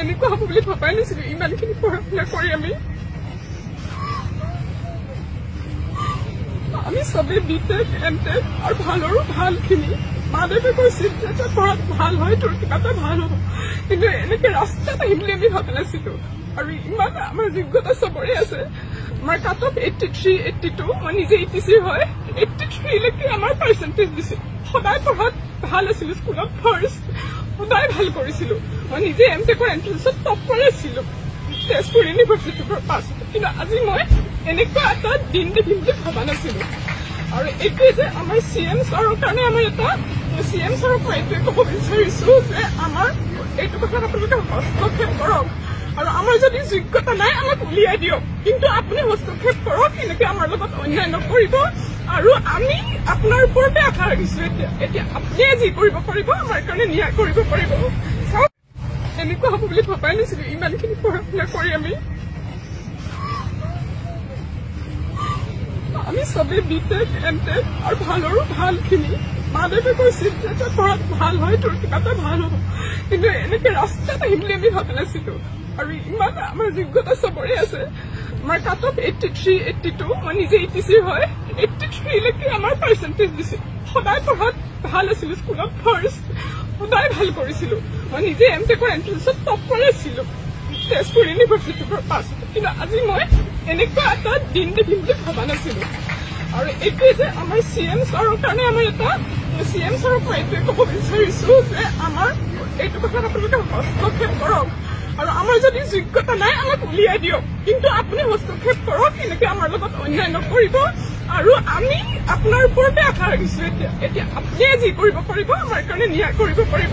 এনেকুৱা হ'ব বুলি ভবাই নাছিলো। ইমানখিনি পঢ়া শুনা কৰি আমি চবেই বিটেক এমটেক আৰু ভালৰো ভালখিনি মা দেউতাই কৈছিল যে তই পঢ়াত ভাল হয়, তোৰ কিবা এটা ভাল হ'ব, কিন্তু এনেকে ৰাস্তাত আহিম বুলি আমি ভবা নাছিলো। আৰু ইমান আমাৰ যোগ্যতা চবৰে আছে। আমাৰ কাট অফ 83, 82, মই নিজে ETC হয়, 83লৈকে আমাৰ পাৰ্চেণ্টেজ দিছিল। সদায় পঢ়াত ভাল আছিলো, স্কুলত ফাৰ্ষ্ট সদায় ভাল কৰিছিলো। মই নিজে এমটেকৰ এন্ট্ৰেন্সত টপ কৰাইছিলো তেজপুৰ ইউনিভাৰ্চিটিৰ পৰা পাছ। কিন্তু আজি মই এনেকুৱা এটা দিন দেখিম বুলি ভবা নাছিলো। আৰু এইটোৱে যে আমাৰ CM ছাৰৰ কাৰণে আমাৰ এটা CM ছাৰক মই এইটোৱে ক'ব বিচাৰিছো যে আমাৰ এইটো কথাত আপোনালোকে হস্তক্ষেপ কৰক। আৰু আমাৰ যদি যোগ্যতা নাই আমাক উলিয়াই দিয়ক, কিন্তু আপুনি হস্তক্ষেপ কৰক, এনেকে আমাৰ লগত অন্যায় নকৰিব। আৰু আমি আপোনাৰ ওপৰতে আশা ৰাখিছো। এতিয়া আপুনিয়ে যি কৰিব পাৰিব আমাৰ কাৰণে ন্যায় কৰিব পাৰিব। চাওক, এনেকুৱা হ'ব বুলি ভবাই নাছিলো। ইমানখিনি পঢ়া শুনা কৰি আমি চবেই বিটেক এমটেক আৰু ভালৰো ভালখিনি মা দেউতাই কৈছিল যে তই পঢ়াত ভাল হয়, তোৰ কিবা এটা ভাল হ'ব, কিন্তু এনেকে ৰাস্তাত আহিম বুলি আমি ভবা নাছিলো। আৰু ইমান আমাৰ যোগ্যতা চবৰে আছে। আমাৰ কাট অফ 83, 82, মই নিজে ETC হয়, 83লৈকে আমাৰ পাৰ্চেণ্টেজ দিছিল। সদায় পঢ়াত ভাল আছিলো, স্কুলত ফাৰ্ষ্ট সদায় ভাল কৰিছিলো। মই নিজে এমটেকৰ এন্ট্ৰেন্সত টপ কৰাইছিলো তেজপুৰ ইউনিভাৰ্চিটিৰ পৰা পাছ। কিন্তু আজি মই এনেকুৱা এটা দিন দেখিম বুলি ভবা নাছিলো। আৰু এইটোৱে যে আমাৰ CM ছাৰৰ কাৰণে আমাৰ এটা CM ছাৰক মই এইটোৱে ক'ব বিচাৰিছো যে আমাৰ এইটো কথাত আপোনালোকে হস্তক্ষেপ কৰক। আৰু আমাৰ যদি যোগ্যতা নাই আমাক উলিয়াই দিয়ক, কিন্তু আপুনি হস্তক্ষেপ কৰক, এনেকে আমাৰ লগত অন্যায় নকৰিব। আৰু আমি আপোনাৰ ওপৰতে আশা ৰাখিছো। এতিয়া আপুনিয়ে যি কৰিব পাৰিব আমাৰ কাৰণে ন্যায় কৰিব পাৰিব।